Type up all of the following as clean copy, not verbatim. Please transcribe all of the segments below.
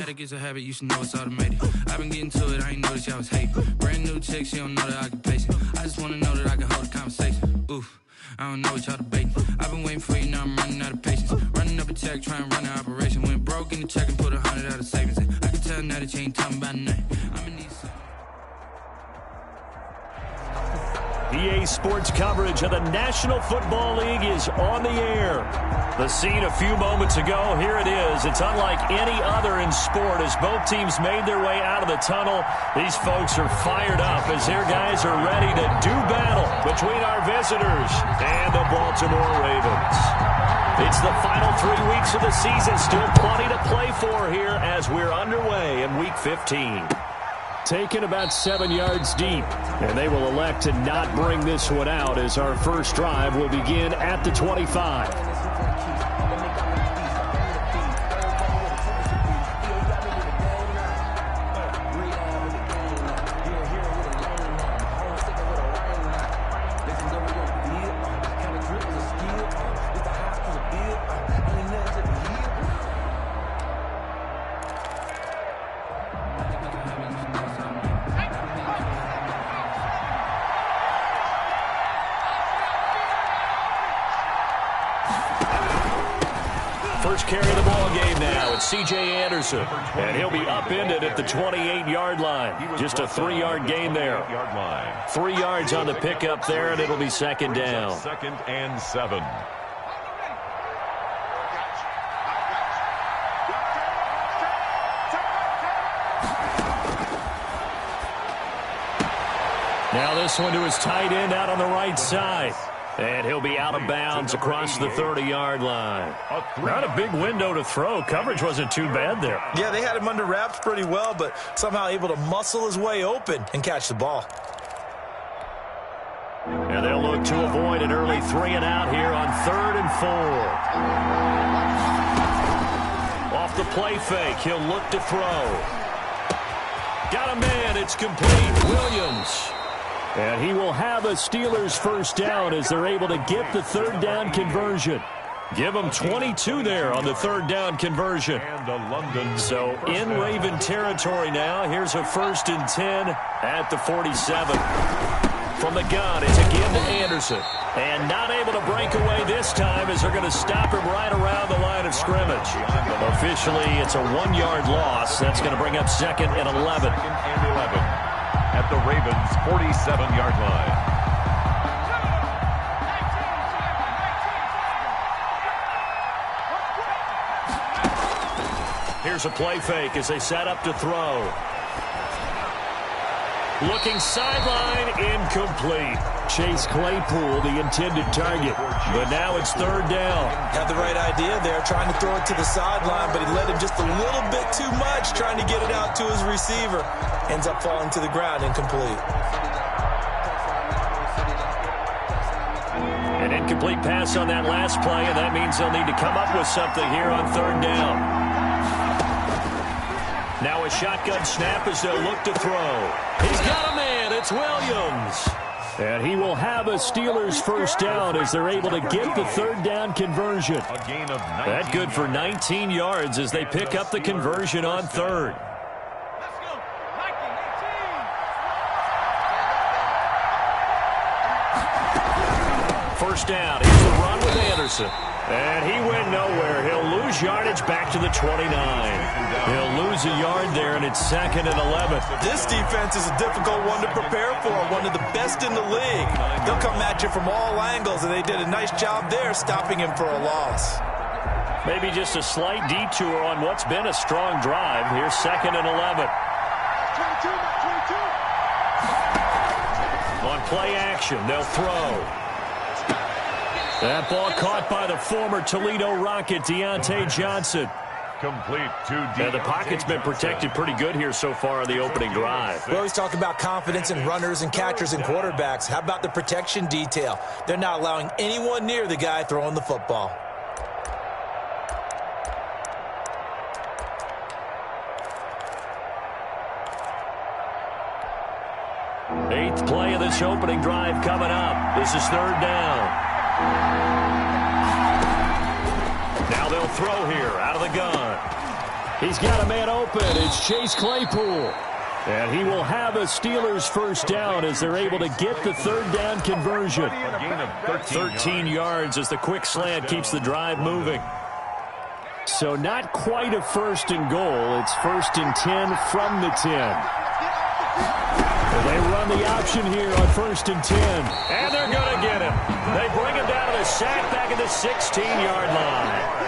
automatic is a habit, you should know it's automated. I've been getting to it, I ain't noticed y'all was hating. Brand new chick, she don't know the occupation. I just wanna know that I can hold a conversation. Oof, I don't know what y'all debating. I've been waiting for you, now I'm running out of patience. Running up a check, trying to run an operation. Went broke in the check and put 100 out of savings in. I can tell now that you ain't talking about nothing. I'm in these... EA Sports coverage of the National Football League is on the air. The scene a few moments ago, here it is. It's unlike any other in sport as both teams made their way out of the tunnel. These folks are fired up as their guys are ready to do battle between our visitors and the Baltimore Ravens. It's the final 3 weeks of the season. Still plenty to play for here as we're underway in Week 15. Taken about 7 yards deep, and they will elect to not bring this one out as our first drive will begin at the 25. First carry of the ball game now. It's C.J. Anderson, and he'll be upended at the 28-yard line. Just a 3-yard gain there. 3 yards on the pickup there, and it'll be second down. 2nd and 7. Now this one to his tight end out on the right side. And he'll be out of bounds across the 30-yard line. Not a big window to throw. Coverage wasn't too bad there. Yeah, they had him under wraps pretty well, but somehow able to muscle his way open and catch the ball. And they'll look to avoid an early 3-and-out here on 3rd and 4. Off the play fake, he'll look to throw. Got a man, it's complete. Williams. And he will have a Steelers first down as they're able to get the 3rd down conversion. Give them 22 there on the 3rd down conversion. So in Raven territory now. Here's a 1st and 10 at the 47. From the gun, it's again to Anderson. And not able to break away this time as they're going to stop him right around the line of scrimmage. Officially, it's a 1-yard loss. That's going to bring up 2nd and 11. At the Ravens' 47-yard line. Here's a play fake as they set up to throw. Looking sideline, incomplete. Chase Claypool, the intended target. But now it's 3rd down. Had the right idea there, trying to throw it to the sideline, but he led him just a little bit too much, trying to get it out to his receiver. Ends up falling to the ground, incomplete. An incomplete pass on that last play, and that means they'll need to come up with something here on 3rd down. Now a shotgun snap as they'll look to throw. He's got a man. It's Williams. And he will have a Steelers first down as they're able to get the 3rd down conversion. A gain of 19. That good for 19 yards as they pick up the conversion on 3rd. First down. Here's the run with Anderson. And he went nowhere. He'll lose yardage back to the 29. He'll lose a yard there, and it's 2nd and 11. This defense is a difficult one to prepare for, one of the best in the league. They'll come at you from all angles, and they did a nice job there stopping him for a loss. Maybe just a slight detour on what's been a strong drive. Here's 2nd and 11. On play action, they'll throw. That ball caught by the former Toledo Rocket, Deontay Johnson. Complete to And the pocket's been protected pretty good here so far on the opening drive. We always talk about confidence in runners and catchers and quarterbacks. How about the protection detail? They're not allowing anyone near the guy throwing the football. Eighth play of this opening drive coming up. This is 3rd down. Now they'll throw here out of the gun. He's got a man open. It's Chase Claypool. And he will have a Steelers first down as they're able to get the third down conversion. A gain of 13 yards as the quick slant keeps the drive moving. So not quite a first and goal. It's first and 10 from the 10. And they run the option here on first and 10. And they're going to get him. They bring him down to the sack back at the 16-yard line.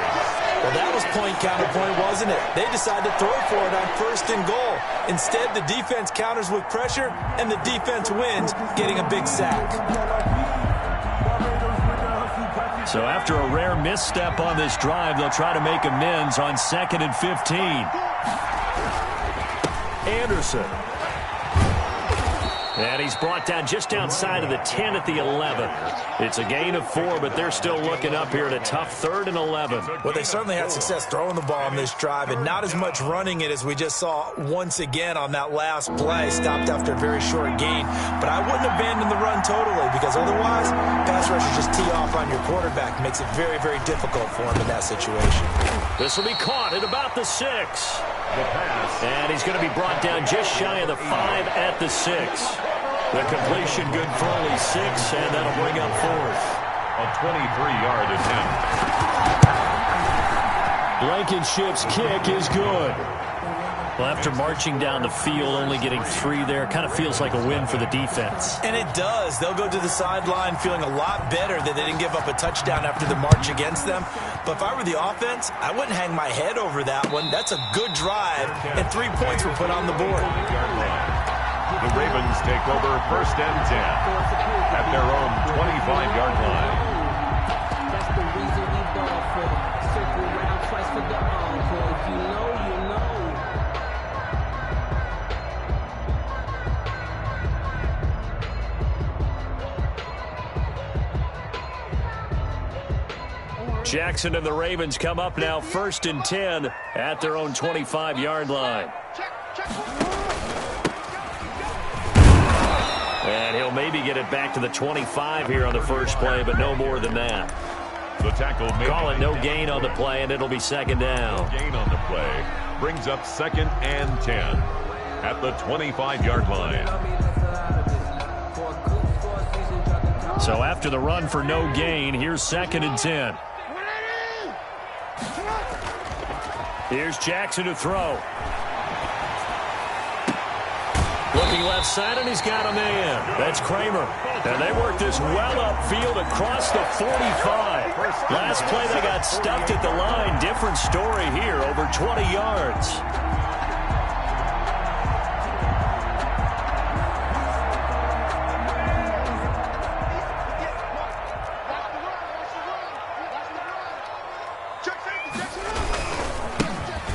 Well, that was point counterpoint, wasn't it? They decided to throw for it on first and goal. Instead, the defense counters with pressure, and the defense wins, getting a big sack. So after a rare misstep on this drive, they'll try to make amends on 2nd and 15. Anderson. And he's brought down just outside of the 10 at the 11. It's a gain of 4, but they're still looking up here at a tough 3rd and 11. Well, they certainly had success throwing the ball on this drive and not as much running it as we just saw once again on that last play. Stopped after a very short gain. But I wouldn't abandon the run totally because otherwise, pass rushers just tee off on your quarterback. Makes it very, very difficult for him in that situation. This will be caught at about the 6. The pass. And he's going to be brought down just shy of the 5 at the 6. The completion good for only 6, and that'll bring up 4th. A 23-yard attempt. Blankenship's kick is good. Well, after marching down the field, only getting 3 there, kind of feels like a win for the defense. And it does. They'll go to the sideline feeling a lot better that they didn't give up a touchdown after the march against them. But if I were the offense, I wouldn't hang my head over that one. That's a good drive, and 3 points were put on the board. The Ravens take over first and 10 at their own 25-yard line. That's the reason we ball for. Circle round twice for the encore. If you know, you know. Jackson and the Ravens come up now first and 10 at their own 25-yard line. And he'll maybe get it back to the 25 here on the first play, but no more than that. The tackle made. Call it no gain on the play, and it'll be second down. No gain on the play. Brings up 2nd and 10 at the 25-yard line. So after the run for no gain, here's 2nd and 10. Here's Jackson to throw. Looking left side, and he's got a man. That's Kramer. And they work this well upfield across the 45. Last play, they got stuffed at the line. Different story here, over 20 yards.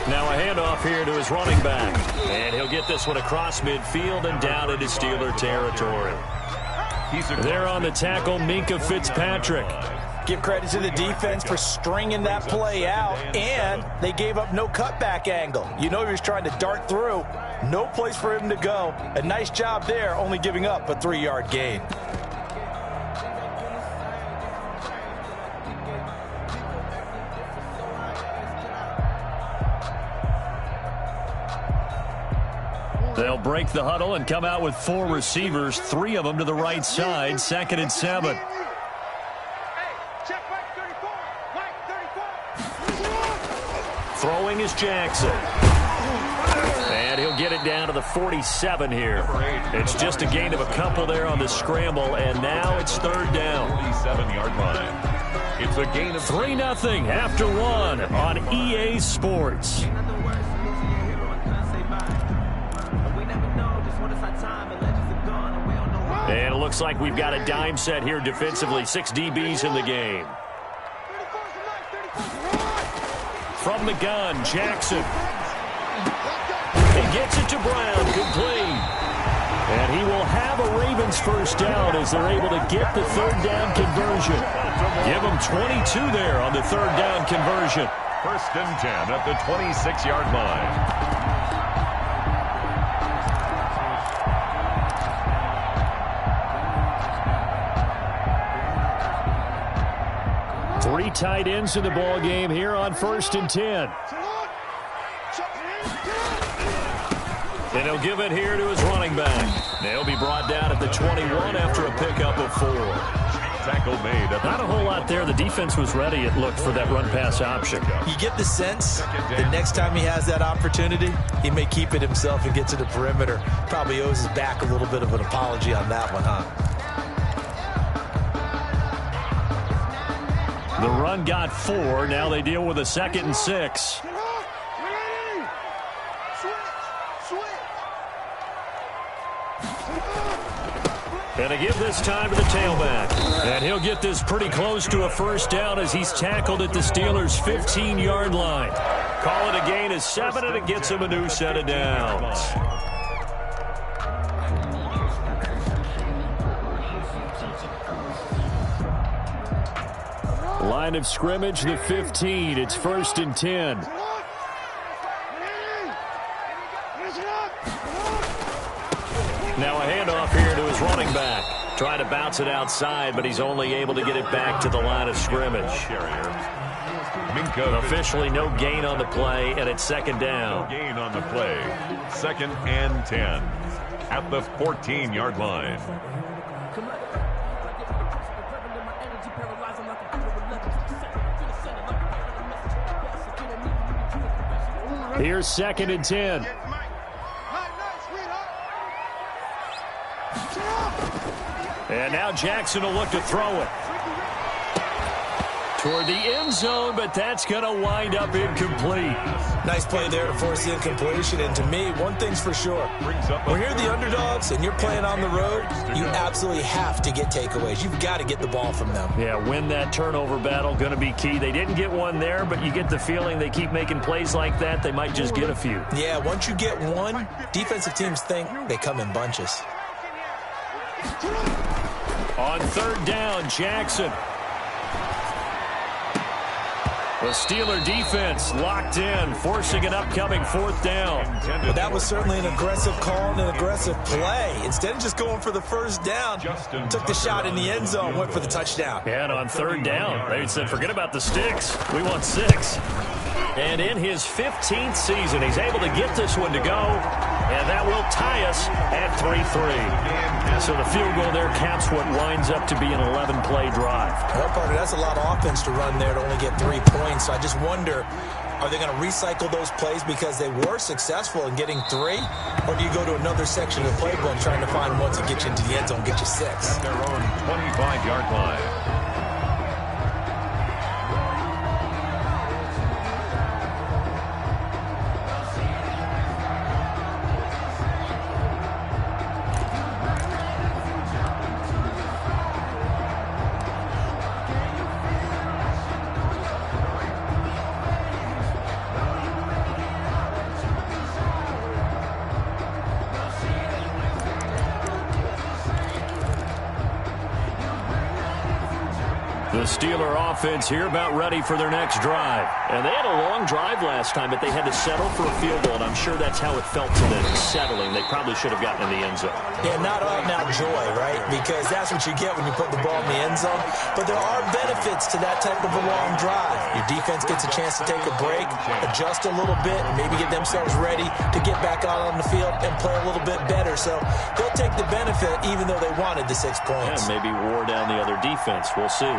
Now a handoff here to his running back. And he'll get this one across midfield and down into Steeler territory. There on the tackle, Minkah Fitzpatrick. Give credit to the defense for stringing that play out, and they gave up no cutback angle. You know he was trying to dart through. No place for him to go. A nice job there, only giving up a 3-yard gain. They'll break the huddle and come out with 4 receivers, 3 of them to the right side, 2nd and 7. Throwing is Jackson. And he'll get it down to the 47 here. It's just a gain of a couple there on the scramble, and now it's 3rd down. 47-yard line. It's a gain of 3-0 after 1 on EA Sports. And it looks like we've got a dime set here defensively. 6 DBs in the game. From the gun, Jackson. He gets it to Brown, complete. And he will have a Ravens first down as they're able to get the 3rd down conversion. Give them 22 there on the 3rd down conversion. 1st and 10 at the 26-yard line. 3 tight ends in the ball game here on 1st and 10. And he'll give it here to his running back. They'll be brought down at the 21 after a pickup of 4. Tackle made. Not a whole lot there. The defense was ready, it looked, for that run-pass option. You get the sense that next time he has that opportunity, he may keep it himself and get to the perimeter. Probably owes his back a little bit of an apology on that one, huh? The run got 4. Now they deal with a 2nd and 6. And a give this time to the tailback. And he'll get this pretty close to a first down as he's tackled at the Steelers' 15-yard line. Call it a gain of 7, and it gets him a new set of downs. Line of scrimmage, the 15. It's 1st and 10. Now a handoff here to his running back. Trying to bounce it outside, but he's only able to get it back to the line of scrimmage. Officially no gain on the play, and it's 2nd down. No gain on the play. 2nd and 10 at the 14-yard line. Here's 2nd and 10. And now Jackson will look to throw it toward the end zone, but that's going to wind up incomplete. Nice play there to force the incompletion. And to me, one thing's for sure. When you're the underdogs and you're playing on the road, you absolutely have to get takeaways. You've got to get the ball from them. Yeah, win that turnover battle, going to be key. They didn't get one there, but you get the feeling they keep making plays like that, they might just get a few. Yeah, once you get one, defensive teams think they come in bunches. On 3rd down, Jackson. The Steeler defense locked in, forcing an upcoming 4th down. Well, that was certainly an aggressive call and an aggressive play. Instead of just going for the first down, took the shot in the end zone, went for the touchdown. And on 3rd down, they said, forget about the sticks. We want 6. And in his 15th season, he's able to get this one to go. And that will tie us at 3-3. So the field goal there caps what winds up to be an 11-play drive. Well, partner, that's a lot of offense to run there to only get 3 points. So I just wonder, are they going to recycle those plays because they were successful in getting 3? Or do you go to another section of the playbook trying to find ones that get you into the end zone, get you 6? At their own 25-yard line. The Steeler offense here about ready for their next drive. And they had a long drive last time, but they had to settle for a field goal, and I'm sure that's how it felt to them, settling. They probably should have gotten in the end zone. Yeah, not out and out joy, right? Because that's what you get when you put the ball in the end zone. But there are benefits to that type of a long drive. Your defense gets a chance to take a break, adjust a little bit, and maybe get themselves ready to get back out on the field and play a little bit better. So they'll take the benefit even though they wanted the 6 points. Yeah, maybe wore down the other defense. We'll see.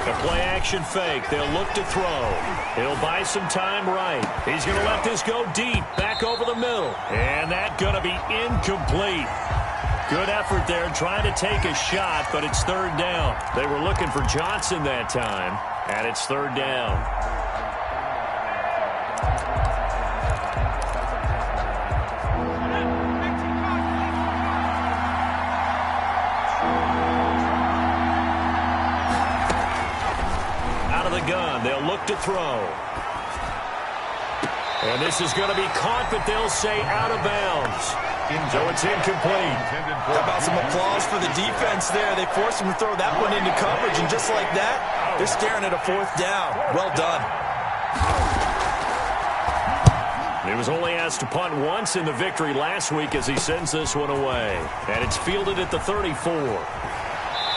A play-action fake. They'll look to throw. He'll buy some time right. He's going to let this go deep, back over the middle. And that's going to be incomplete. Good effort there, trying to take a shot, but it's 3rd down. They were looking for Johnson that time, and it's 3rd down. Gun. They'll look to throw. And this is going to be caught, but they'll say out of bounds. So it's incomplete. How about some applause for the defense there? They forced him to throw that one into coverage, and just like that, they're staring at a 4th down. Well done. He was only asked to punt once in the victory last week as he sends this one away. And it's fielded at the 34.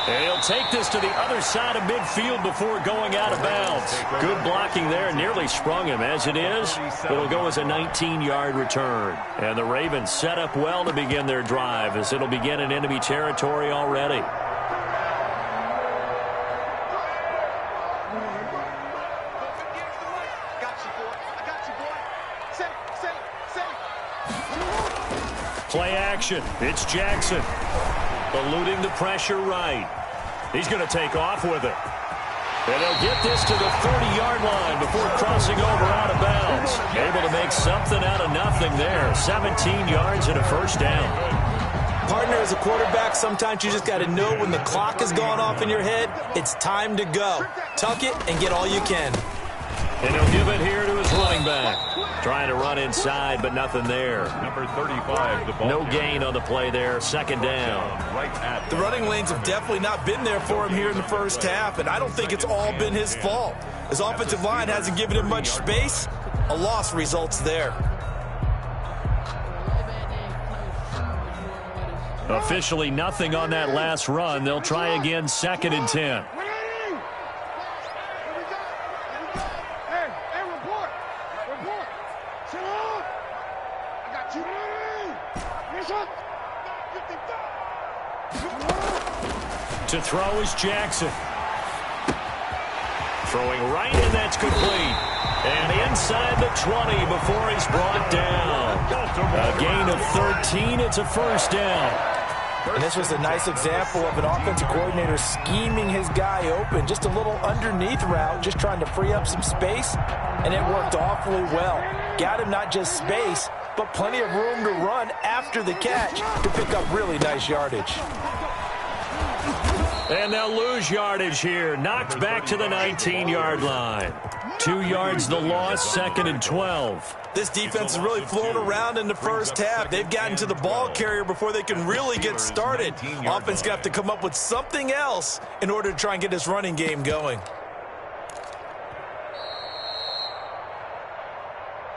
And he'll take this to the other side of midfield before going out of bounds. Good blocking there. Nearly sprung him. As it is, it'll go as a 19-yard return. And the Ravens set up well to begin their drive as it'll begin in enemy territory already. Play action. It's Jackson. Eluding the pressure right. He's going to take off with it. And they'll get this to the 30-yard line before crossing over out of bounds. Able to make something out of nothing there. 17 yards and a first down. Partner, as a quarterback, sometimes you just got to know when the clock has gone off in your head, it's time to go. Tuck it and get all you can. And he'll give it here to his running back. Trying to run inside, but nothing there. Number 35, the ball. No gain on the play there. Second down. The running lanes have definitely not been there for him here in the first half, and I don't think it's all been his fault. His offensive line hasn't given him much space. A loss results there. Officially nothing on that last run. They'll try again, 2nd and 10. To throw is Jackson. Throwing right, and that's complete. And inside the 20 before he's brought down. A gain of 13. It's a first down. And this was a nice example of an offensive coordinator scheming his guy open. Just a little underneath route, just trying to free up some space. And it worked awfully well. Got him not just space, but plenty of room to run after the catch to pick up really nice yardage. And they'll lose yardage here. Knocked back to the 19-yard line. 2 yards the loss, 2nd and 12. This defense has really flown around in the first half. They've gotten to the ball carrier before they can really get started. Offense going to have to come up with something else in order to try and get this running game going.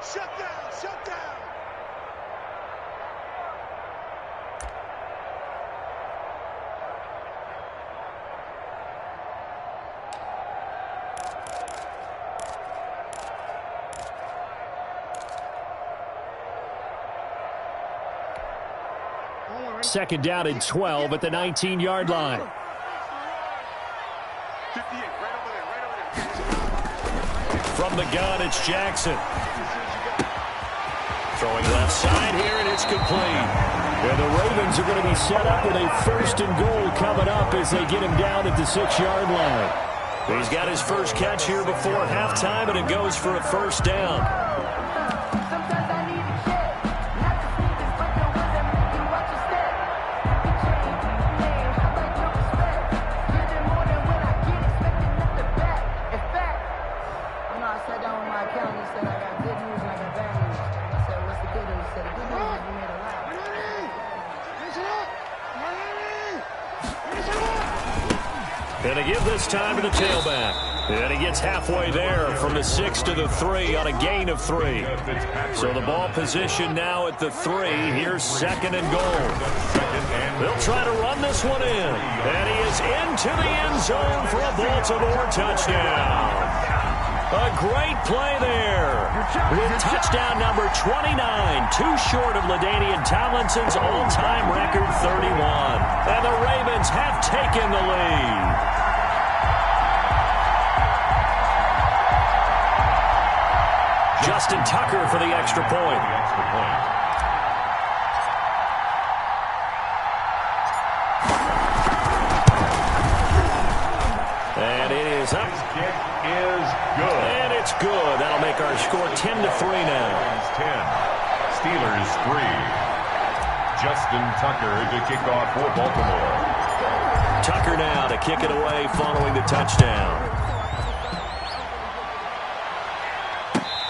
Shut down, shut down. Second down and 12 at the 19-yard line. From the gun, it's Jackson. Throwing left side here, and it's complete. And the Ravens are going to be set up with a 1st and goal coming up as they get him down at the 6-yard line. He's got his first catch here before halftime, and it goes for a first down. And to give this time to the tailback. And he gets halfway there from the 6 to the 3 on a gain of 3. So the ball position now at the 3. Here's 2nd and goal. They'll try to run this one in. And he is into the end zone for a Baltimore touchdown. A great play there. With touchdown number 29, too short of LaDainian Tomlinson's all-time record 31. And the Ravens have taken the lead. Justin Tucker for the extra point. And it is up. Kick is good. And it's good. That'll make our score 10-3 now. 10. Steelers 3. Justin Tucker to kick off for Baltimore. Tucker now to kick it away following the touchdown.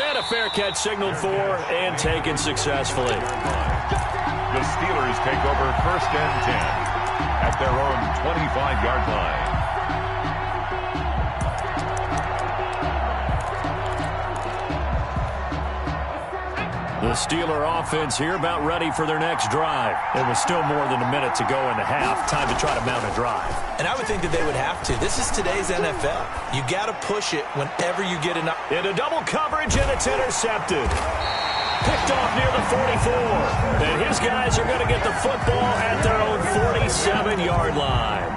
And a fair catch signaled for and taken successfully. The Steelers take over 1st and 10 at their own 25-yard line. The Steeler offense here about ready for their next drive. It was still more than a minute to go in the half. Time to try to mount a drive. And I would think that they would have to. This is today's NFL. You got to push it whenever you get enough. Into double coverage, and it's intercepted. Picked off near the 44. And his guys are going to get the football at their own 47-yard line.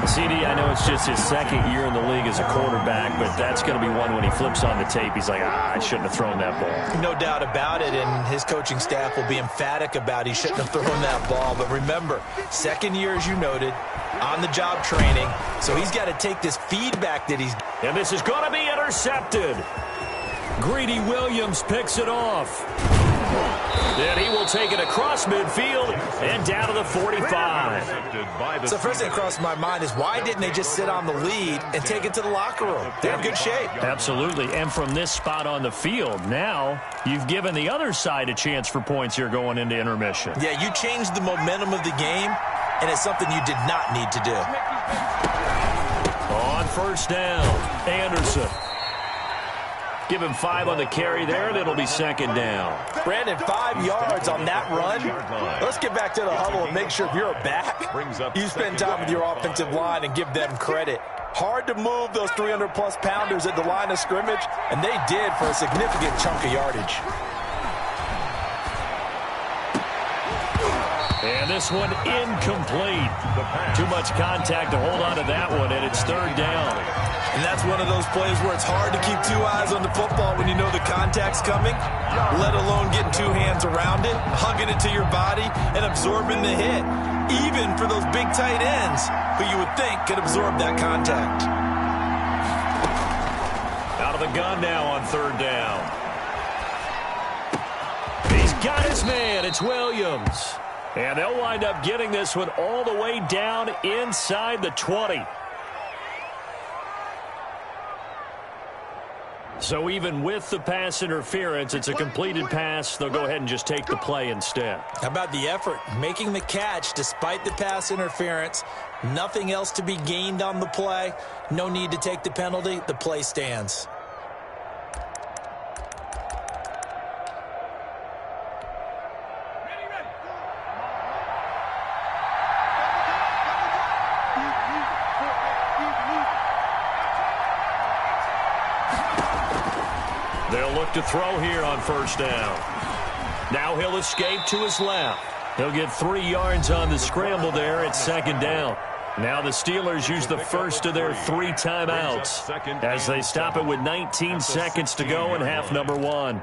CD, I know it's just his second year in the league as a quarterback, but that's going to be one when he flips on the tape. He's like, I shouldn't have thrown that ball. No doubt about it, and his coaching staff will be emphatic about he shouldn't have thrown that ball. But remember, second year, as you noted, on-the-job training, so he's got to take this feedback that he's... And this is going to be intercepted. Greedy Williams picks it off. Then he will take it across midfield and down to the 45. So first thing that crossed my mind is why didn't they just sit on the lead and take it to the locker room? They're in good shape. Absolutely. And from this spot on the field, now you've given the other side a chance for points here going into intermission. Yeah, you changed the momentum of the game, and it's something you did not need to do. On first down, Anderson. Give him 5 on the carry there, and it'll be second down. Brandon, 5 yards on that run. Let's get back to the huddle and make sure if you're a back, you spend time with your offensive line and give them credit. Hard to move those 300-plus pounders at the line of scrimmage, and they did for a significant chunk of yardage. And this one incomplete. Too much contact to hold on to that one, and it's third down. And that's one of those plays where it's hard to keep 2 eyes on the football when you know the contact's coming, let alone getting 2 hands around it, hugging it to your body, and absorbing the hit, even for those big tight ends who you would think could absorb that contact. Out of the gun now on third down. He's got his man. It's Williams. And they'll wind up getting this one all the way down inside the 20. So even with the pass interference, it's a completed pass. They'll go ahead and just take the play instead. How about the effort? Making the catch despite the pass interference. Nothing else to be gained on the play. No need to take the penalty. The play stands. They'll look to throw here on first down. Now he'll escape to his left. He'll get 3 yards on the scramble there at second down. Now the Steelers use the first of their 3 timeouts as they stop it with 19 seconds to go in half number 1.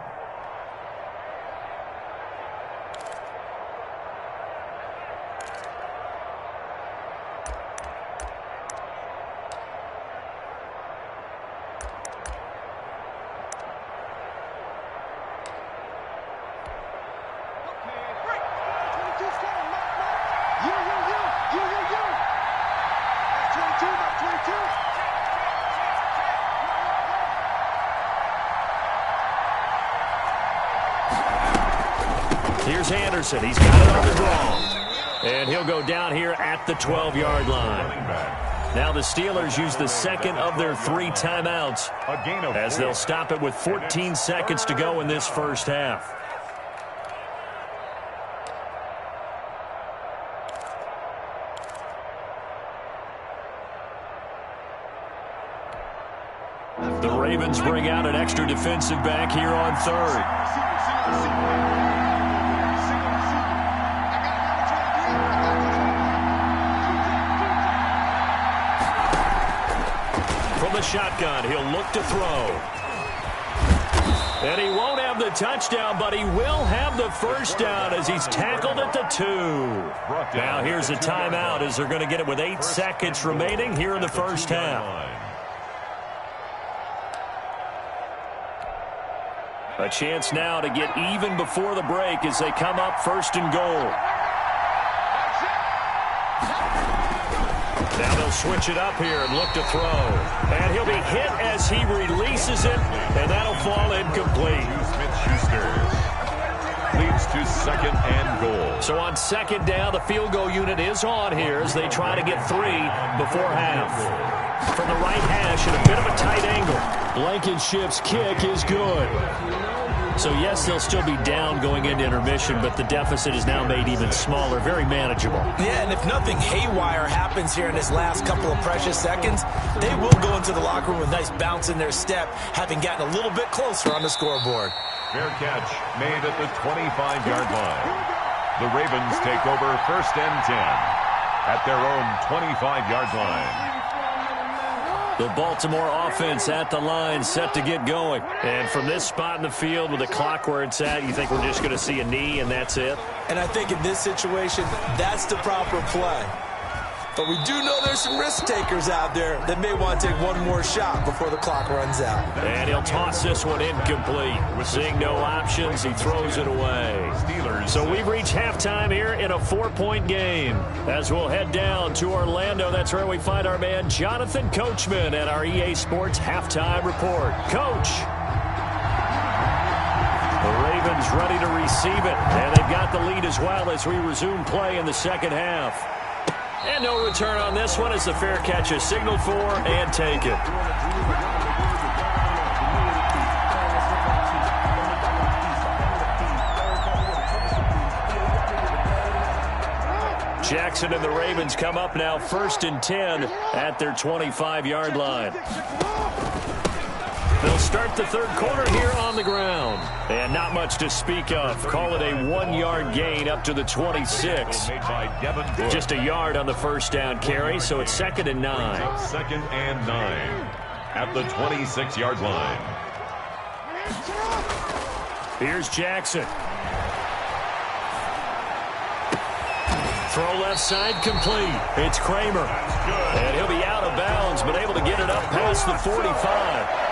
Here's Anderson. He's got it on the draw. And he'll go down here at the 12-yard line. Now the Steelers use the second of their 3 timeouts as they'll stop it with 14 seconds to go in this first half. The Ravens bring out an extra defensive back here on third. From the shotgun, he'll look to throw. And he won't have the touchdown, but he will have the first down as he's tackled at the 2. Now here's a timeout as they're going to get it with 8 seconds remaining here in the first half. A chance now to get even before the break as they come up first and goal. Now they'll switch it up here and look to throw. And he'll be hit as he releases it, and that'll fall incomplete. Smith-Schuster leads to second and goal. So on second down, the field goal unit is on here as they try to get 3 before half. From the right hash at a bit of a tight angle. Blankenship's kick is good. So, yes, they'll still be down going into intermission, but the deficit is now made even smaller, very manageable. Yeah, and if nothing haywire happens here in this last couple of precious seconds, they will go into the locker room with a nice bounce in their step, having gotten a little bit closer on the scoreboard. Fair catch made at the 25-yard line. The Ravens take over 1st and 10 at their own 25-yard line. The Baltimore offense at the line, set to get going. And from this spot in the field with the clock where it's at, you think we're just going to see a knee and that's it? And I think in this situation, that's the proper play. But we do know there's some risk takers out there that may want to take one more shot before the clock runs out. And he'll toss this one incomplete. Seeing no options, he throws it away. So we've reached halftime here in a 4-point game. As we'll head down to Orlando, that's where we find our man Jonathan Coachman at our EA Sports Halftime Report. Coach. The Ravens ready to receive it. And they've got the lead as well as we resume play in the second half. And no return on this one as the fair catch is signaled for and taken. Jackson and the Ravens come up now 1st and 10 at their 25-yard line. They'll start the third quarter here on the ground. And not much to speak of. Call it a 1-yard gain up to the 26. Just a yard on the first down carry, so it's 2nd and 9. 2nd and 9 at the 26-yard line. Here's Jackson. Throw left side complete. It's Kramer. And he'll be out of bounds, but able to get it up past the 45.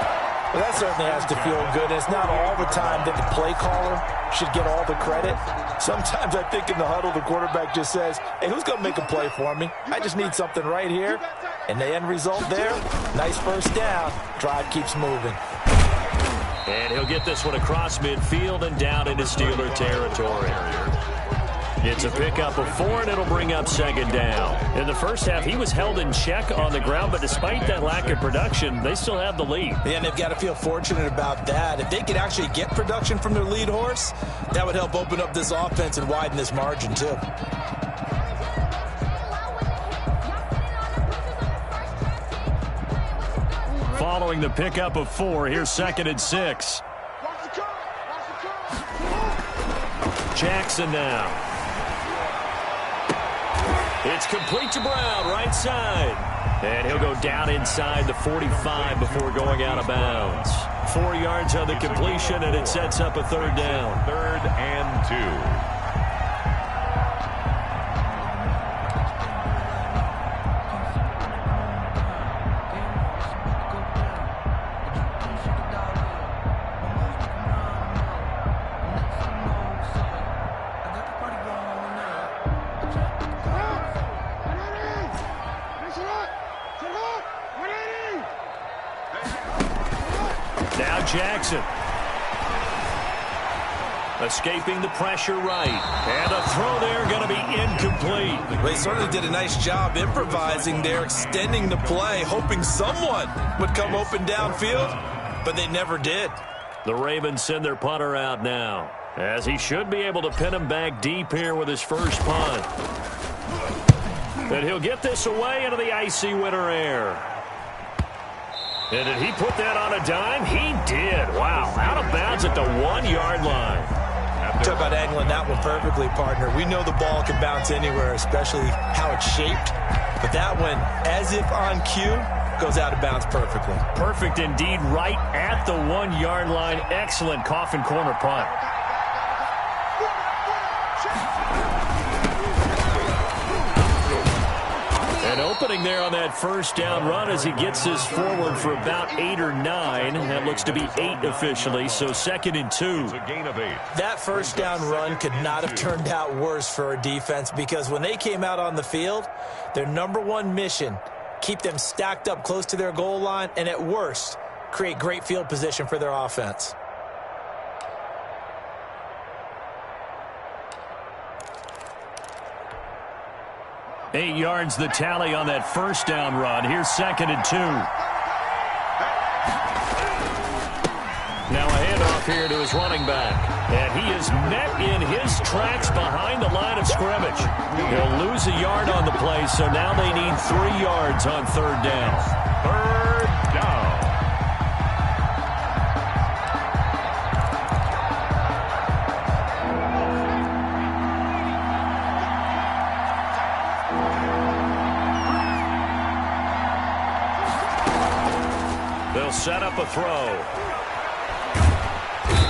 Well, that certainly has to feel good. It's not all the time that the play caller should get all the credit. Sometimes I think in the huddle, the quarterback just says, hey, who's going to make a play for me? I just need something right here. And the end result there, nice first down. Drive keeps moving. And he'll get this one across midfield and down into Steeler territory. It's a pickup of 4, and it'll bring up 2nd down. In the first half, he was held in check on the ground, but despite that lack of production, they still have the lead. Yeah, and they've got to feel fortunate about that. If they could actually get production from their lead horse, that would help open up this offense and widen this margin, too. Following the pickup of 4, here's 2nd and 6. Jackson now. It's complete to Brown, right side. And he'll go down inside the 45 before going out of bounds. 4 yards on the completion, and it sets up a 3rd down. 3rd and 2. Now Jackson. Escaping the pressure right. And a throw there going to be incomplete. They certainly did a nice job improvising there, extending the play, hoping someone would come open downfield, but they never did. The Ravens send their punter out now, as he should be able to pin him back deep here with his first punt. And he'll get this away into the icy winter air. And did he put that on a dime? He did. Wow. Out of bounds at the 1-yard line. Talk about angling that one perfectly, partner. We know the ball can bounce anywhere, especially how it's shaped. But that one, as if on cue, goes out of bounds perfectly. Perfect indeed, right at the 1-yard line. Excellent coffin corner punt. And opening there on that first down run as he gets this forward for about 8 or 9. That looks to be 8 officially, so 2nd and 2. It's a gain of 8. That first down run could not have turned out worse for a defense, because when they came out on the field, their #1 mission, keep them stacked up close to their goal line, and at worst, create great field position for their offense. Eight yards the tally on that first down run. Here's 2nd and 2. Now a handoff here to his running back. And he is met in his tracks behind the line of scrimmage. He'll lose a yard on the play, so now they need 3 yards on third down. Third down. They'll set up a throw.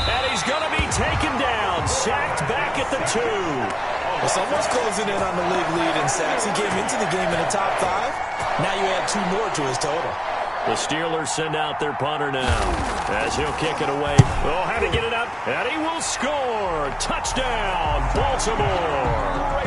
And he's going to be taken down. Sacked back at the 2. Well, someone's closing in on the league lead in sacks. He came into the game in the top 5. Now you add 2 more to his total. The Steelers send out their punter now as he'll kick it away. Oh, how to get it up. And he will score. Touchdown, Baltimore.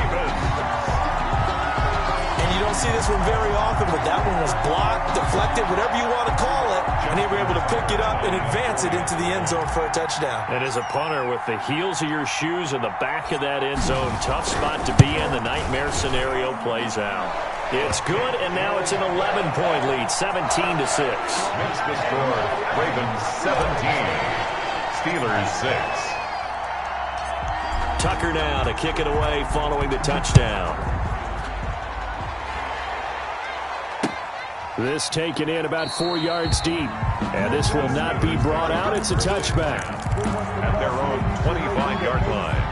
And you don't see this one very often, but that one was blocked, deflected, whatever you want to call it. And they were able to pick it up and advance it into the end zone for a touchdown. And as a punter, with the heels of your shoes in the back of that end zone, tough spot to be in. The nightmare scenario plays out. It's good, and now it's an 11-point lead, 17-6. Makes the score Ravens 17, Steelers 6. Tucker now to kick it away following the touchdown. This taken in about 4 yards deep. And this will not be brought out. It's a touchback. At their own 25-yard line.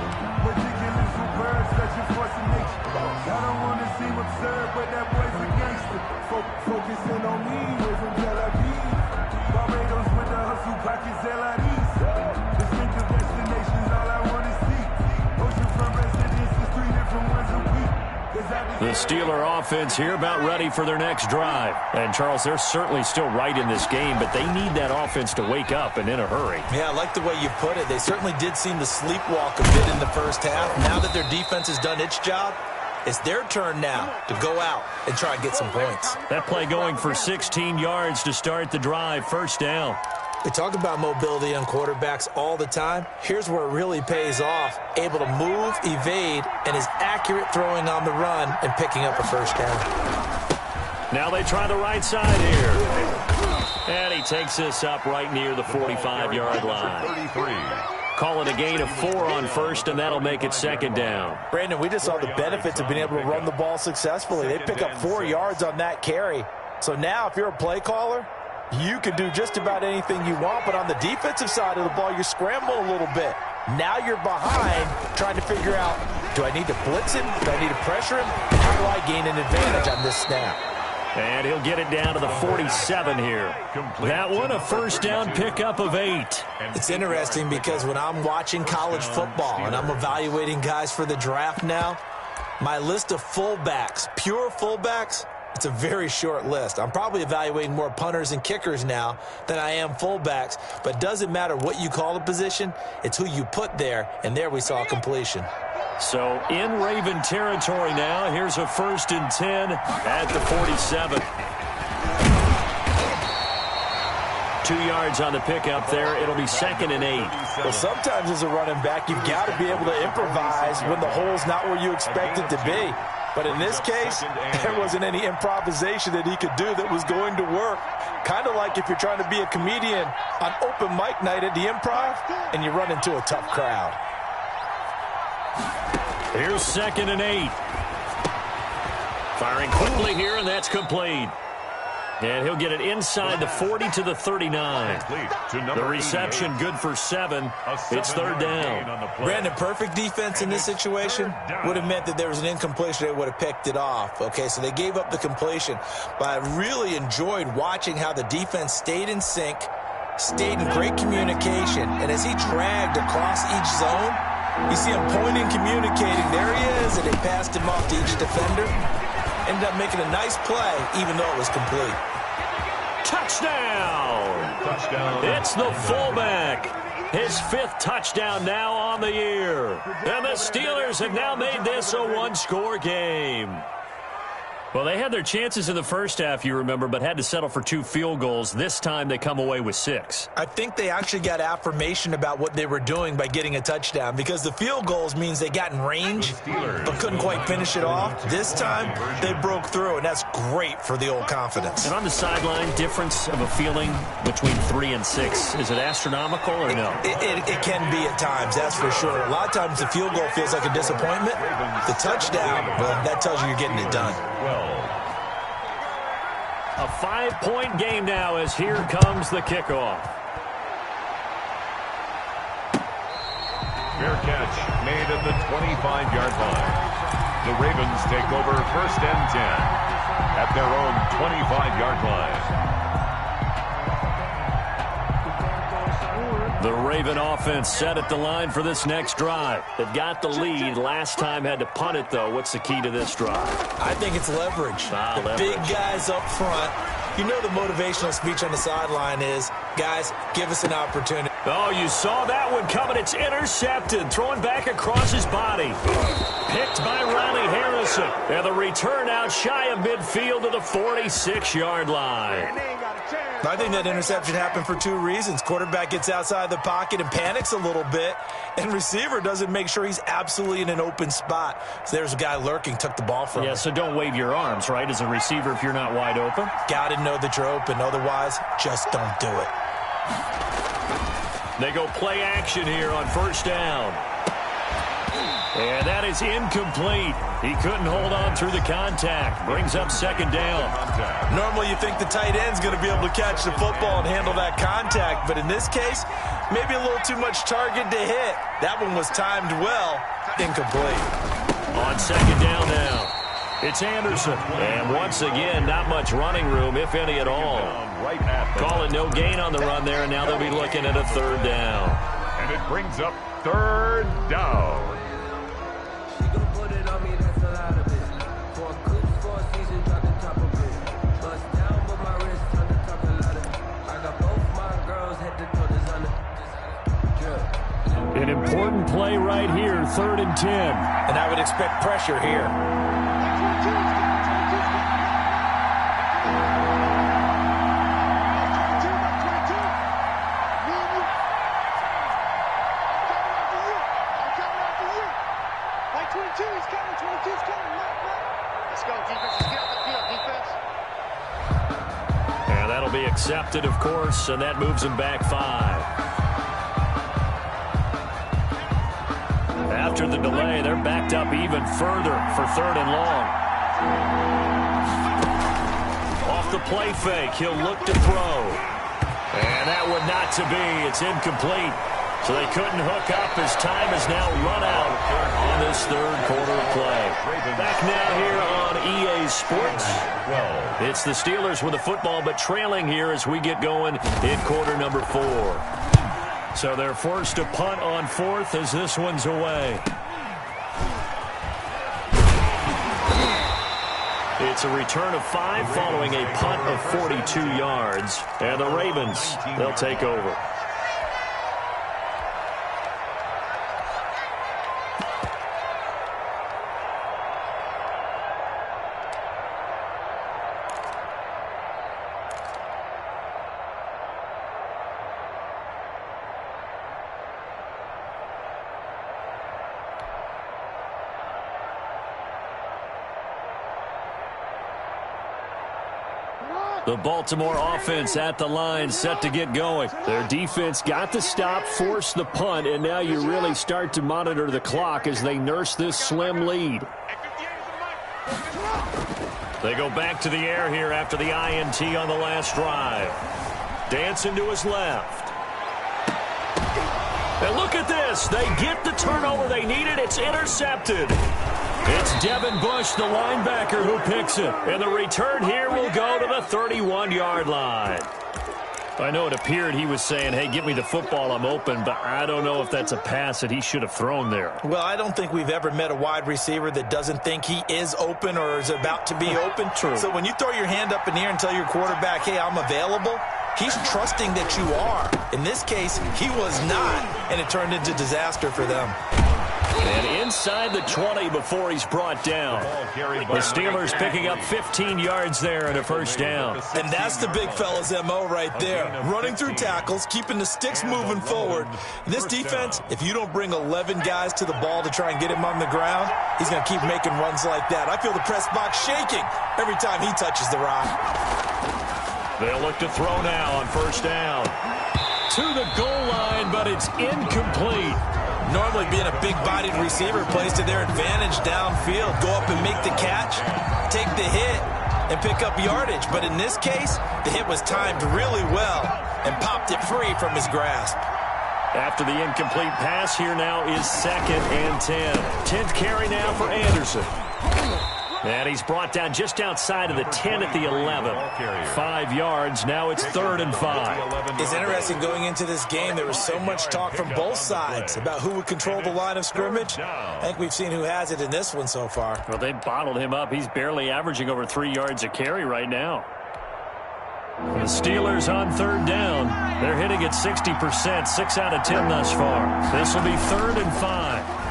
The Steeler offense here about ready for their next drive. And, Charles, they're certainly still right in this game, but they need that offense to wake up and in a hurry. Yeah, I like the way you put it. They certainly did seem to sleepwalk a bit in the first half. Now that their defense has done its job, it's their turn now to go out and try and get some points. That play going for 16 yards to start the drive. First down. We talk about mobility on quarterbacks all the time. Here's where it really pays off. Able to move, evade, and is accurate throwing on the run and picking up a first down. Now they try the right side here. And he takes this up right near the 45-yard line. 33. Call it a gain of 4 on first, and that'll make it second down. Brandon, we just saw the benefits of being able to run the ball successfully. They pick up 4 yards on that carry. So now if you're a play caller, you can do just about anything you want, but on the defensive side of the ball, you scramble a little bit. Now you're behind trying to figure out, do I need to blitz him? Do I need to pressure him? How do I gain an advantage on this snap? And he'll get it down to the 47 here. That one, a first down pickup of 8. It's interesting because when I'm watching college football and I'm evaluating guys for the draft now, my list of fullbacks, pure fullbacks, it's a very short list. I'm probably evaluating more punters and kickers now than I am fullbacks, but it doesn't matter what you call a position, it's who you put there, and there we saw completion. So in Raven territory now, here's a 1st and 10 at the 47. 2 yards on the pickup there. It'll be 2nd and 8. Well, sometimes as a running back, you've got to be able to improvise when the hole's not where you expect it to be. But in this case, there wasn't any improvisation that he could do that was going to work. Kind of like if you're trying to be a comedian on open mic night at the Improv and you run into a tough crowd. Here's 2nd and 8. Firing quickly here, and that's complete. And he'll get it inside the 40 to the 39. The reception good for 7. It's 3rd down. Brandon, perfect defense in this situation would have meant that there was an incompletion. They would have picked it off. Okay, so they gave up the completion. But I really enjoyed watching how the defense stayed in sync, stayed in great communication. And as he dragged across each zone, you see him pointing, communicating. There he is, and they passed him off to each defender. Ended up making a nice play, even though it was complete. Touchdown! Touchdown. It's the fullback. His 5th touchdown now on the year. And the Steelers have now made this a 1-score game. Well, they had their chances in the first half, you remember, but had to settle for 2 field goals. This time they come away with 6. I think they actually got affirmation about what they were doing by getting a touchdown, because the field goals means they got in range but couldn't quite finish it off. This time they broke through, and that's great for the old confidence. And on the sideline, difference of a feeling between 3 and 6. Is it astronomical or no? It can be at times, that's for sure. A lot of times the field goal feels like a disappointment. The touchdown, well, that tells you you're getting it done. A 5-point game now as here comes the kickoff. Fair catch made at the 25-yard line. The Ravens take over 1st and 10 at their own 25-yard line. The Raven offense set at the line for this next drive. They've got the lead. Last time had to punt it, though. What's the key to this drive? I think it's leverage. The big guys up front. You know the motivational speech on the sideline is, guys, give us an opportunity. Oh, you saw that one coming. It's intercepted. Throwing back across his body. Picked by Riley Harrison. And the return out shy of midfield to the 46-yard line. I think that interception happened for 2 reasons. Quarterback gets outside the pocket and panics a little bit, and receiver doesn't make sure he's absolutely in an open spot. So there's a guy lurking, took the ball from him. Yeah, so don't wave your arms, right, as a receiver if you're not wide open? Got to know that you're open. Otherwise, just don't do it. They go play action here on 1st down. And that is incomplete. He couldn't hold on through the contact. Brings up 2nd down. Normally you think the tight end's going to be able to catch the football and handle that contact, but in this case, maybe a little too much target to hit. That one was timed well. Incomplete. On 2nd down now. It's Anderson. And once again, not much running room, if any at all. Call it no gain on the run there, and now they'll be looking at a 3rd down. And it brings up 3rd down. An important play right here, 3rd and 10. And I would expect pressure here. And that'll be accepted, of course, and that moves him back 5. After the delay, they're backed up even further for 3rd and long. Off the play fake, he'll look to throw. And that would not to be. It's incomplete. So they couldn't hook up as time has now run out on this 3rd quarter of play. Back now here on EA Sports. It's the Steelers with the football, but trailing here as we get going in quarter number 4. So they're forced to punt on 4th as this one's away. It's a return of 5 following a punt of 42 yards. And the Ravens, they'll take over. The Baltimore offense at the line, set to get going. Their defense got the stop, forced the punt, and now you really start to monitor the clock as they nurse this slim lead. They go back to the air here after the INT on the last drive. Dancing to his left. And look at this. They get the turnover they needed. It's intercepted. It's Devin Bush, the linebacker, who picks it. And the return here will go to the 31-yard line. I know it appeared he was saying, hey, get me the football, I'm open, but I don't know if that's a pass that he should have thrown there. Well, I don't think we've ever met a wide receiver that doesn't think he is open or is about to be open. True. So when you throw your hand up in the air and tell your quarterback, hey, I'm available, he's trusting that you are. In this case, he was not, and it turned into disaster for them. And inside the 20 before he's brought down. The Steelers picking up 15 yards there and a first down. And that's the big fella's MO right there. Running through tackles, keeping the sticks moving forward. In this defense, if you don't bring 11 guys to the ball to try and get him on the ground, he's going to keep making runs like that. I feel the press box shaking every time he touches the rock. They'll look to throw now on first down. To the goal line, but it's incomplete. Normally being a big-bodied receiver plays to their advantage downfield. Go up and make the catch, take the hit, and pick up yardage. But in this case, the hit was timed really well and popped it free from his grasp. After the incomplete pass, here now is 2nd and 10. 10th carry now for Anderson. And he's brought down just outside of the 10 at the 11. 5 yards. Now it's 3rd and 5. It's interesting going into this game. There was so much talk from both sides about who would control the line of scrimmage. I think we've seen who has it in this one so far. Well, they bottled him up. He's barely averaging over 3 yards a carry right now. The Steelers on 3rd down. They're hitting at 60%, 6 out of 10 thus far. This will be 3rd and 5.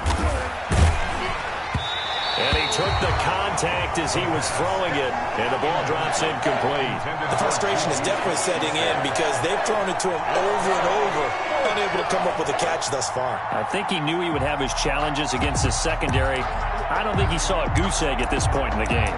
And he took the contact as he was throwing it, and the ball drops incomplete. The frustration is definitely setting in because they've thrown it to him over and over, unable to come up with a catch thus far. I think he knew he would have his challenges against his secondary. I don't think he saw a goose egg at this point in the game.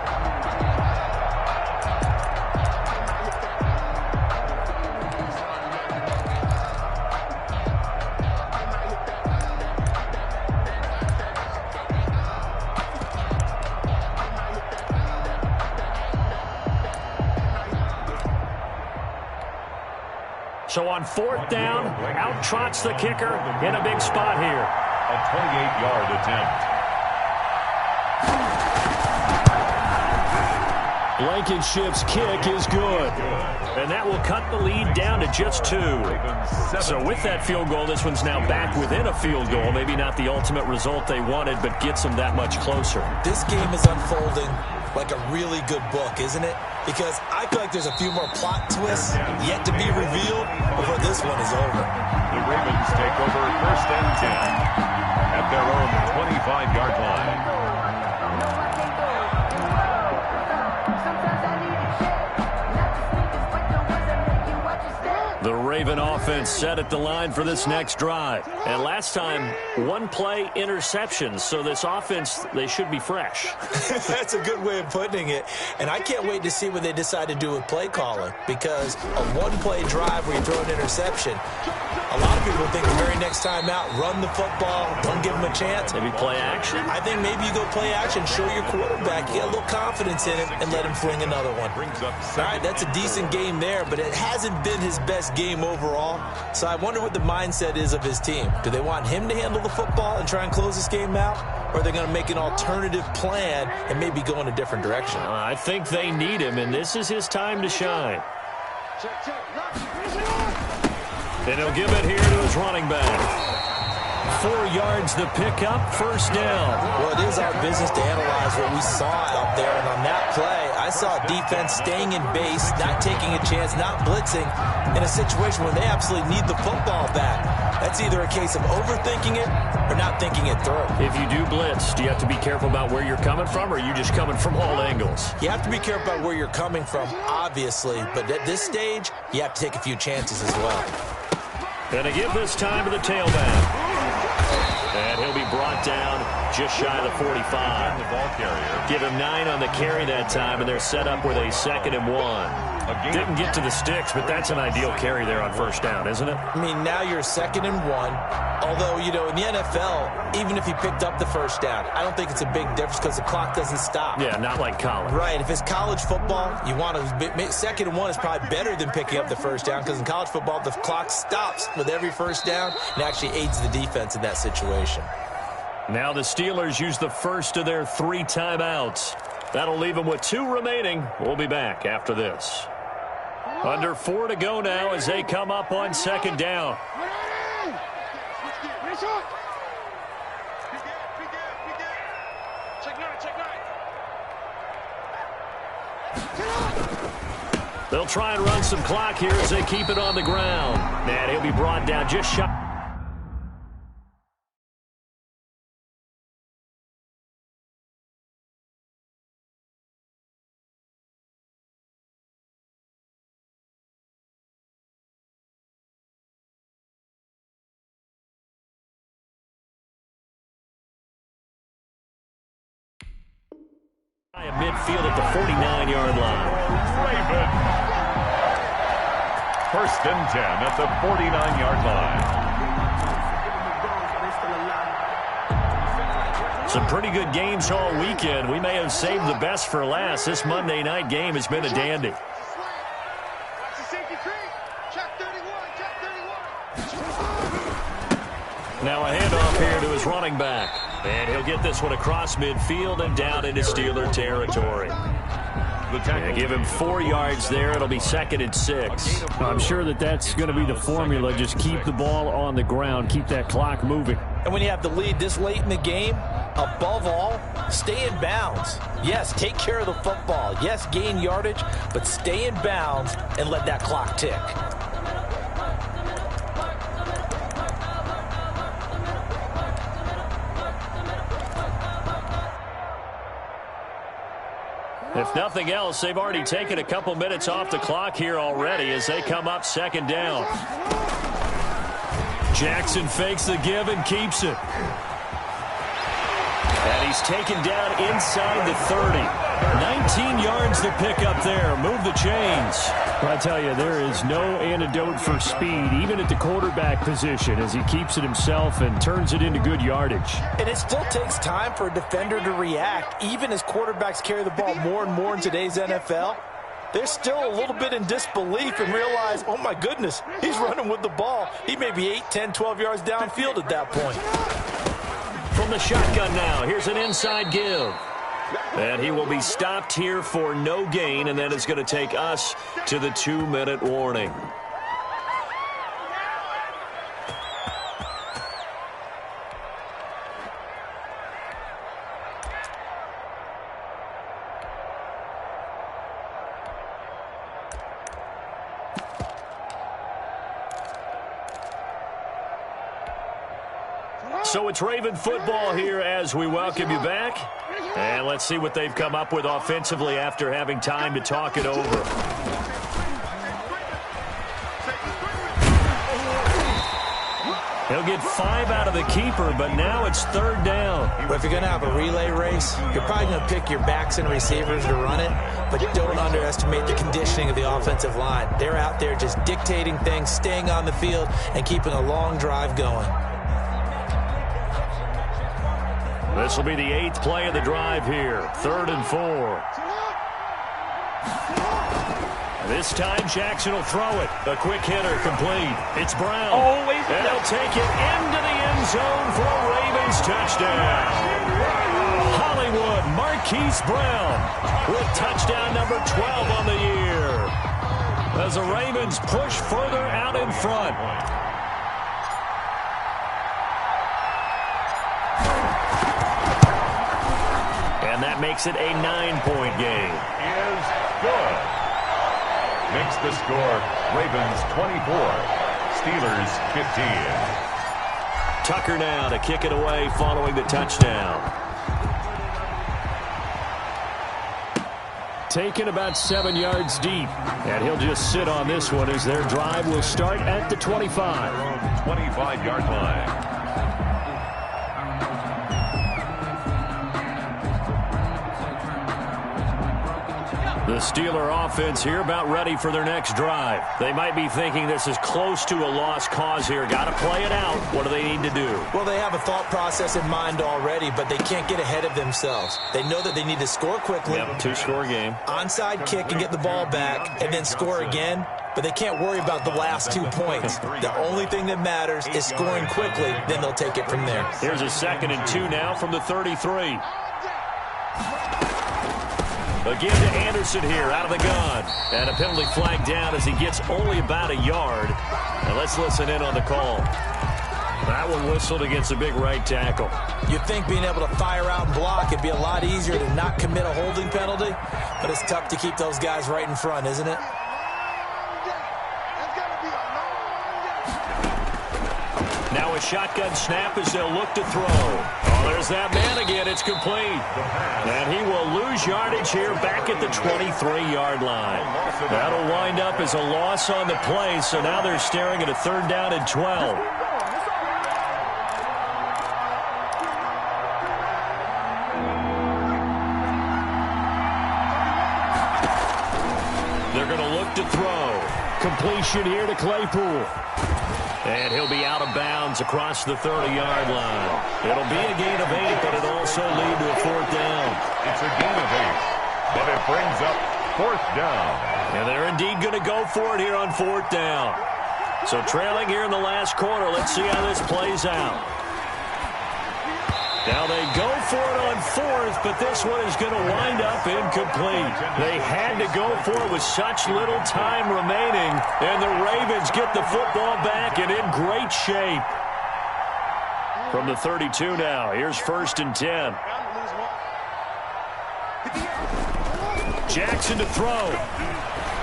So on 4th down, out trots the kicker in a big spot here. A 28-yard attempt. Blankenship's kick is good. And that will cut the lead down to just 2. So with that field goal, this one's now back within a field goal. Maybe not the ultimate result they wanted, but gets them that much closer. This game is unfolding like a really good book, isn't it? Because I feel like there's a few more plot twists yet to be revealed before this one is over. The Ravens take over 1st and 10 at their own 25-yard line. The Raven offense set at the line for this next drive. And last time, 1 play interceptions. So this offense, they should be fresh. That's a good way of putting it. And I can't wait to see what they decide to do with play calling. Because a 1-play drive where you throw an interception, a lot of people think the very next time out, run the football, don't give them a chance. Maybe play action? I think maybe you go play action, show your quarterback, you get a little confidence in him, and let him fling another one. All right, that's a decent game there, but it hasn't been his best game overall. So I wonder what the mindset is of his team. Do they want him to handle the football and try and close this game out? Or are they going to make an alternative plan and maybe go in a different direction? I think they need him, and this is his time to shine. And he'll give it here to his running back. 4 yards the pickup, 1st down. Well, it is our business to analyze what we saw out there. And on that play, I saw defense staying in base, not taking a chance, not blitzing in a situation where they absolutely need the football back. That's either a case of overthinking it or not thinking it through. If you do blitz, do you have to be careful about where you're coming from, or are you just coming from all angles? You have to be careful about where you're coming from, obviously. But at this stage, you have to take a few chances as well. And to give this time to the tailback. And he'll be brought down just shy of the 45. The ball carrier. Give him 9 on the carry that time, and they're set up with a 2nd and 1. Didn't get to the sticks, but that's an ideal carry there on 1st down, isn't it? I mean, now you're 2nd and 1. Although, you know, in the NFL, even if he picked up the 1st down, I don't think it's a big difference because the clock doesn't stop. Yeah, not like college. Right. If it's college football, you want to 2nd and 1 is probably better than picking up the 1st down because in college football, the clock stops with every 1st down and actually aids the defense in that situation. Now the Steelers use the first of their 3 timeouts. That'll leave them with 2 remaining. We'll be back after this. Under 4 to go now as they come up on 2nd down. They'll try and run some clock here as they keep it on the ground. And he'll be brought down just shy. at midfield at the 49-yard line. Ravens. 1st and 10 at the 49-yard line. Some pretty good games all weekend. We may have saved the best for last. This Monday night game has been a dandy. Now a handoff here to his running back. And he'll get this one across midfield and down into Steeler territory. Yeah, give him 4 yards there. It'll be 2nd and 6. I'm sure that's going to be the formula. Just keep the ball on the ground. Keep that clock moving. And when you have the lead this late in the game, above all, stay in bounds. Yes, take care of the football. Yes, gain yardage, but stay in bounds and let that clock tick. If nothing else, they've already taken a couple minutes off the clock here already as they come up 2nd down. Jackson fakes the give and keeps it. And he's taken down inside the 30. 19 yards to pick up there. Move the chains. Well, I tell you, there is no antidote for speed, even at the quarterback position, as he keeps it himself and turns it into good yardage. And it still takes time for a defender to react, even as quarterbacks carry the ball more and more in today's NFL. They're still a little bit in disbelief and realize, oh my goodness, he's running with the ball. He may be 8, 10, 12 yards downfield at that point. From the shotgun now, here's an inside give. And he will be stopped here for no gain, and that is going to take us to the 2-minute warning. So it's Raven football here as we welcome you back. And let's see what they've come up with offensively after having time to talk it over. He'll get 5 out of the keeper, but now it's 3rd down. But if you're going to have a relay race, you're probably going to pick your backs and receivers to run it, but don't underestimate the conditioning of the offensive line. They're out there just dictating things, staying on the field, and keeping a long drive going. This will be the 8th play of the drive here. 3rd and 4. This time Jackson will throw it. A quick hitter complete. It's Brown. And he'll take it into the end zone for a Ravens touchdown. Hollywood Marquise Brown with touchdown number 12 on the year. As the Ravens push further out in front. And that makes it a 9-point game. Is good. Makes the score Ravens 24, Steelers 15. Tucker now to kick it away following the touchdown. Taken about 7 yards deep. And he'll just sit on this one as their drive will start at the 25. 25-yard line. The Steeler offense here about ready for their next drive. They might be thinking this is close to a lost cause here. Got to play it out. What do they need to do? Well, they have a thought process in mind already, but they can't get ahead of themselves. They know that they need to score quickly. Yep, 2-score game. Onside kick and get the ball back and then score again. But they can't worry about the last 2 points. The only thing that matters is scoring quickly. Then they'll take it from there. Here's a 2nd and 2 now from the 33. Again to Anderson here out of the gun. And a penalty flag down as he gets only about a yard. And let's listen in on the call. That one whistled against a big right tackle. You'd think being able to fire out and block it'd be a lot easier to not commit a holding penalty. But it's tough to keep those guys right in front, isn't it? Now a shotgun snap as they'll look to throw. Oh, there's that man again. It's complete. And he will lose yardage here back at the 23-yard line. That'll wind up as a loss on the play, so now they're staring at a 3rd down and 12. left to throw. Completion here to Claypool. And he'll be out of bounds across the 30-yard line. It'll be a gain of 8, but it'll also lead to a 4th down. It's a gain of 8, but it brings up 4th down. And they're indeed going to go for it here on 4th down. So trailing here in the last quarter. Let's see how this plays out. Now they go for it on 4th, but this one is going to wind up incomplete. They had to go for it with such little time remaining, and the Ravens get the football back and in great shape. From the 32 now, here's 1st and 10. Jackson to throw.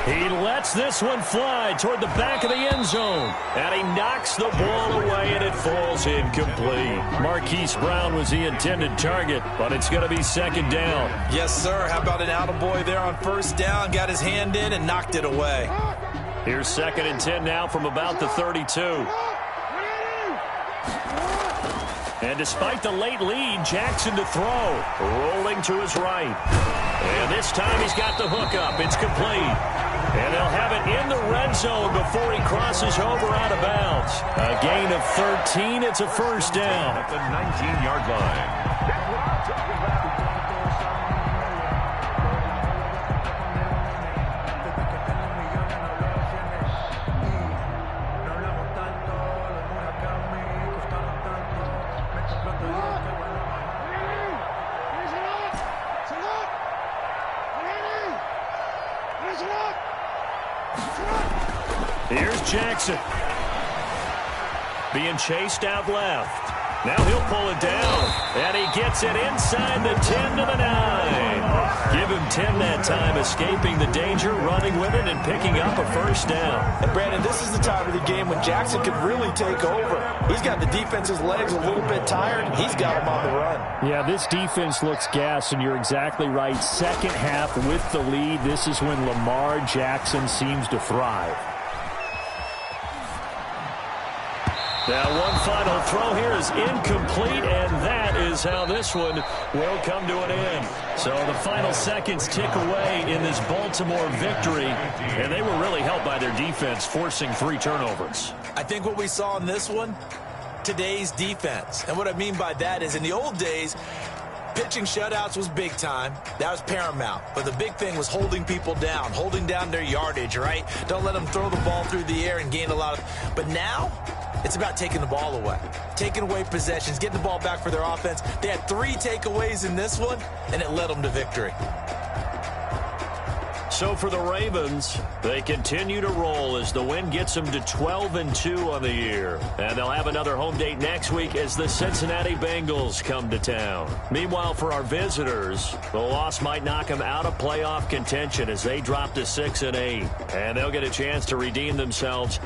He lets this one fly toward the back of the end zone. And he knocks the ball away, and it falls incomplete. Marquise Brown was the intended target, but it's going to be 2nd down. Yes, sir. How about an attaboy there on 1st down? Got his hand in and knocked it away. Here's 2nd and 10 now from about the 32. And despite the late lead, Jackson to throw. Rolling to his right. And this time he's got the hook up. It's complete. And they'll have it in the red zone before he crosses over out of bounds. A gain of 13. It's a 1st down. At the 19-yard line. Here's Jackson. Being chased out left. Now he'll pull it down. And he gets it inside the 10 to the 9. Give him 10 that time, escaping the danger, running with it, and picking up a 1st down. And Brandon, this is the time of the game when Jackson could really take over. He's got the defense's legs a little bit tired. He's got him on the run. Yeah, this defense looks gassed, and you're exactly right. 2nd half with the lead. This is when Lamar Jackson seems to thrive. Now one final throw here is incomplete, and that is how this one will come to an end. So the final seconds tick away in this Baltimore victory, and they were really helped by their defense, forcing 3 turnovers. I think what we saw in this one, today's defense. And what I mean by that is in the old days, pitching shutouts was big time. That was paramount. But the big thing was holding people down, holding down their yardage, right? Don't let them throw the ball through the air and gain a lot of... But now, it's about taking the ball away, taking away possessions, getting the ball back for their offense. They had 3 takeaways in this one, and it led them to victory. So for the Ravens, they continue to roll as the win gets them to 12-2 on the year. And they'll have another home date next week as the Cincinnati Bengals come to town. Meanwhile, for our visitors, the loss might knock them out of playoff contention as they drop to 6-8. And they'll get a chance to redeem themselves